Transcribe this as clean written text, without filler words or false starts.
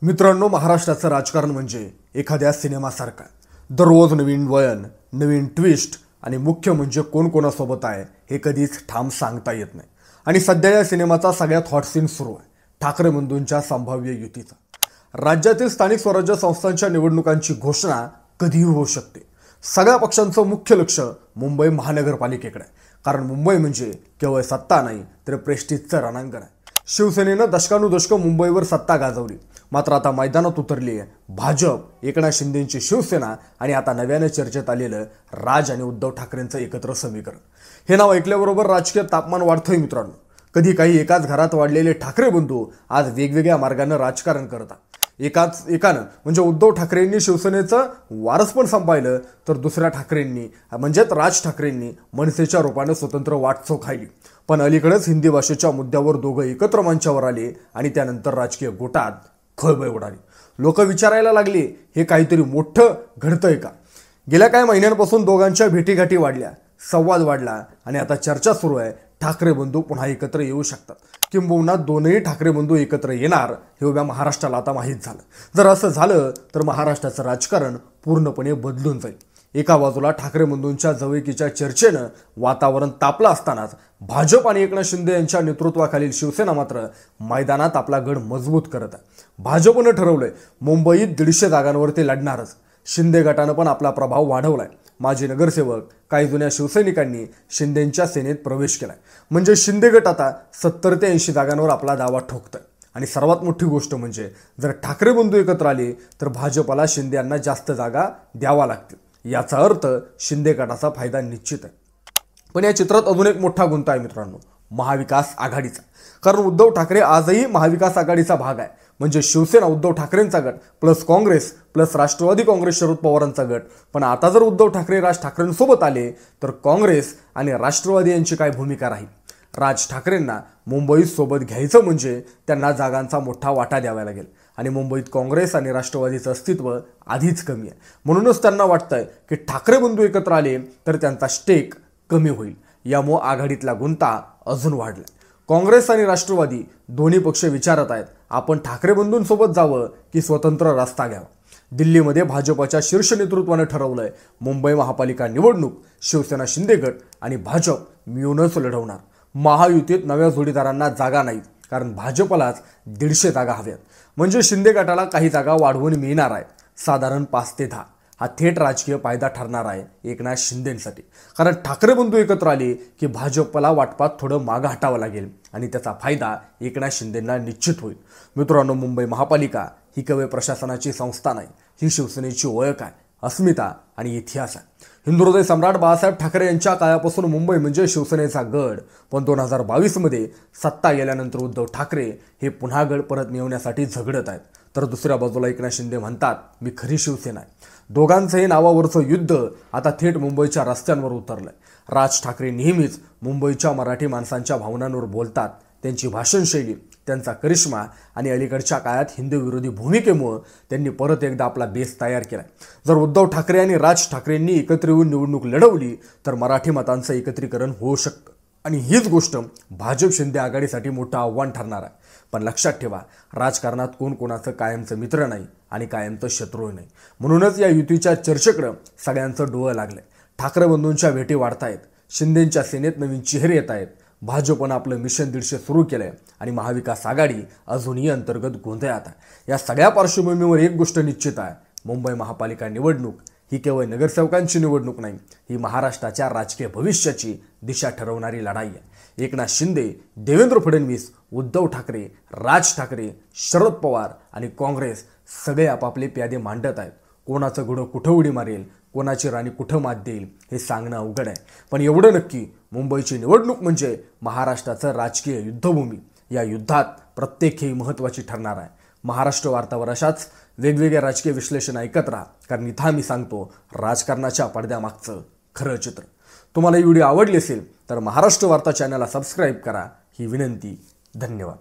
मित्रांनो, महाराष्ट्राचं राजकारण म्हणजे एखाद्या सिनेमासारखं. दररोज नवीन वळण, नवीन ट्विस्ट आणि मुख्य म्हणजे कोण कोणासोबत आहे हे कधीच ठाम सांगता येत नाही. आणि सध्या या सिनेमाचा सगळ्यात हॉट सीन सुरू आहे, ठाकरे बंधूंच्या संभाव्य युतीचा. राज्यातील स्थानिक स्वराज्य संस्थांच्या निवडणुकांची घोषणा कधीही होऊ शकते. सगळ्या पक्षांचं मुख्य लक्ष मुंबई महानगरपालिकेकडे आहे, कारण मुंबई म्हणजे केवळ सत्ता नाही तर प्रेस्टिजचं रणांगण आहे. शिवसेनेनं दशकानुदशकं मुंबईवर सत्ता गाजवली, मात्र आता मैदानात उतरली आहे भाजप, एकनाथ शिंदेची शिवसेना आणि आता नव्याने चर्चेत आलेलं राज आणि उद्धव ठाकरेंचं एकत्र समीकरण. हे नाव ऐकल्याबरोबर राजकीय तापमान वाढतंय मित्रांनो. कधी काही एकाच घरात वाढलेले ठाकरे बंधू आज वेगवेगळ्या मार्गाने राजकारण करतात. एकानं म्हणजे उद्धव ठाकरेंनी शिवसेनेचं वारसपण सांभाळलं, तर दुसऱ्या ठाकरेंनी म्हणजेच राज ठाकरेंनी मनसेच्या रूपाने स्वतंत्र वाटचाल खायली. पण अलीकडेच हिंदी भाषेच्या मुद्द्यावर दोघं एकत्र मंचावर आले आणि त्यानंतर राजकीय गोटात खळबळ उडाली. लोक विचारायला लागले, हे काहीतरी मोठं घडतंय का? गेल्या काही महिन्यांपासून दोघांच्या भेटीगाठी वाढल्या, संवाद वाढला आणि आता चर्चा सुरू आहे, ठाकरे बंधू पुन्हा एकत्र येऊ शकतात, किंबहुना दोनही ठाकरे बंधू एकत्र येणार हे उभ्या महाराष्ट्राला आता माहीत झालं. जर असं झालं तर महाराष्ट्राचं राजकारण पूर्णपणे बदलून जाईल. एका बाजूला ठाकरे बंधूंच्या जवळकीच्या चर्चेनं वातावरण तापलं असतानाच भाजप आणि एकनाथ शिंदे यांच्या नेतृत्वाखालील शिवसेना मात्र मैदानात आपला गड मजबूत करत आहे. भाजपनं ठरवलंय मुंबईत 150 जागांवरती लढणारच. शिंदे गटानं पण आपला प्रभाव वाढवलाय. माजी नगरसेवक, काही जुन्या शिवसैनिकांनी शिंदेंच्या सेनेत प्रवेश केलाय. म्हणजे शिंदे गट आता 70 ते 80 जागांवर आपला दावा ठोकतोय. आणि सर्वात मोठी गोष्ट म्हणजे जर ठाकरे बंधू एकत्र आले तर भाजपला शिंदे यांना जास्त जागा द्यावा लागतील. याचा अर्थ शिंदे गटाचा फायदा निश्चित आहे. पण या चित्रात अजून एक मोठा गुंता आहे मित्रांनो, महाविकास आघाडीचा. कारण उद्धव ठाकरे आजही महाविकास आघाडीचा भाग आहे. म्हणजे शिवसेना उद्धव ठाकरेंचा गट प्लस काँग्रेस प्लस राष्ट्रवादी काँग्रेस शरद पवारांचा गट. पण आता जर उद्धव ठाकरे राज ठाकरेंसोबत आले तर काँग्रेस आणि राष्ट्रवादी यांची काय भूमिका राहील? राज ठाकरेंना मुंबईत सोबत घ्यायचं म्हणजे त्यांना जागांचा मोठा वाटा द्यावा लागेल. आणि मुंबईत काँग्रेस आणि राष्ट्रवादीचं अस्तित्व आधीच कमी आहे. म्हणूनच त्यांना वाटतंय की ठाकरे बंधू एकत्र आले तर त्यांचा स्टेक कमी होईल. यामुळे आघाडीतला गुंता अजून वाढला. काँग्रेस आणि राष्ट्रवादी दोन्ही पक्ष विचारत आहेत, आपण ठाकरे बंधूंसोबत जावं की स्वतंत्र रस्ता घ्यावा. दिल्लीमध्ये भाजपच्या शीर्ष नेतृत्वाने ठरवलंय मुंबई महापालिका निवडणूक शिवसेना शिंदे गट आणि भाजप मिळूनच लढवणार. महायुतीत नव्या जोडीदारांना जागा नाहीत, कारण भाजपलाच 150 जागा हव्यात. म्हणजे शिंदे गटाला काही जागा वाढवून मिळणार आहे, साधारण 5 ते 10. हा थेट राजकीय फायदा ठरणार आहे एकनाथ शिंदेंसाठी. कारण ठाकरे बंधू एकत्र आले की भाजपला वाटपात थोडं मागं हटावं लागेल आणि त्याचा फायदा एकनाथ शिंदेंना निश्चित होईल. मित्रांनो, मुंबई महापालिका ही केवळ प्रशासनाची संस्था नाही, ही शिवसेनेची ओळख आहे, अस्मिता आणि इतिहास आहे. हिंदुहृदय सम्राट बाळासाहेब ठाकरे यांच्या काळापासून मुंबई म्हणजे शिवसेनेचा गड. पण 2022 सत्ता गेल्यानंतर उद्धव ठाकरे हे पुन्हा गड परत मिळवण्यासाठी झगडत आहेत. तर दुसऱ्या बाजूला एकनाथ शिंदे म्हणतात, मी खरी शिवसेना आहे. दोघांचंही नावावरचं युद्ध आता थेट मुंबईच्या रस्त्यांवर उतरलंय. राज ठाकरे नेहमीच मुंबईच्या मराठी माणसांच्या भावनांवर बोलतात. त्यांची भाषणशैली, त्यांचा करिश्मा आणि अलीकडच्या काळात हिंदू विरोधी भूमिकेमुळे त्यांनी परत एकदा आपला बेस तयार केला. जर उद्धव ठाकरे आणि राज ठाकरेंनी एकत्र येऊन निवडणूक लढवली तर मराठी मतांचं एकत्रीकरण होऊ शकतं. आणि हीच गोष्ट भाजप शिंदे आघाडीसाठी मोठं आव्हान ठरणार आहे. पण लक्षात ठेवा, राजकारणात कोण कोणाचं कायमचं मित्र नाही आणि कायमचं शत्रू नाही. म्हणूनच या युतीच्या चर्चेकडं सगळ्यांचं डोळं लागलंय. ठाकरे बंधूंच्या भेटी वाढतायत, शिंदेंच्या सेनेत नवीन चेहरे येत आहेत, भाजपनं आपलं मिशन 150 सुरू केलंय आणि महाविकास आघाडी अजूनही अंतर्गत गोंधळात आहे. या सगळ्या पार्श्वभूमीवर एक गोष्ट निश्चित आहे, मुंबई महापालिका निवडणूक ही केवळ नगरसेवकांची निवडणूक नाही, ही महाराष्ट्राच्या राजकीय भविष्याची दिशा ठरवणारी लढाई आहे. एकनाथ शिंदे, देवेंद्र फडणवीस, उद्धव ठाकरे, राज ठाकरे, शरद पवार आणि काँग्रेस सगळे आपापले प्यादे मांडत आहेत. कोणाचं घोडं कुठं उडी मारेल, कोणाची राणी कुठं मात देईल हे सांगणं अवघड आहे. पण एवढं नक्की, मुंबईची निवडणूक म्हणजे महाराष्ट्राचं राजकीय युद्धभूमी. या युद्धात प्रत्येक ही महत्त्वाची ठरणार आहे. महाराष्ट्र वार्तावर अशाच वेगवेगळ्या राजकीय विश्लेषण ऐकत राहा, कारण इथं आम्ही सांगतो राजकारणाच्या पडद्यामागचं खरं चित्र. तुम्हाला ही व्हिडिओ आवडली असेल तर महाराष्ट्र वार्ता चॅनलला सबस्क्राईब करा, ही विनंती. धन्यवाद.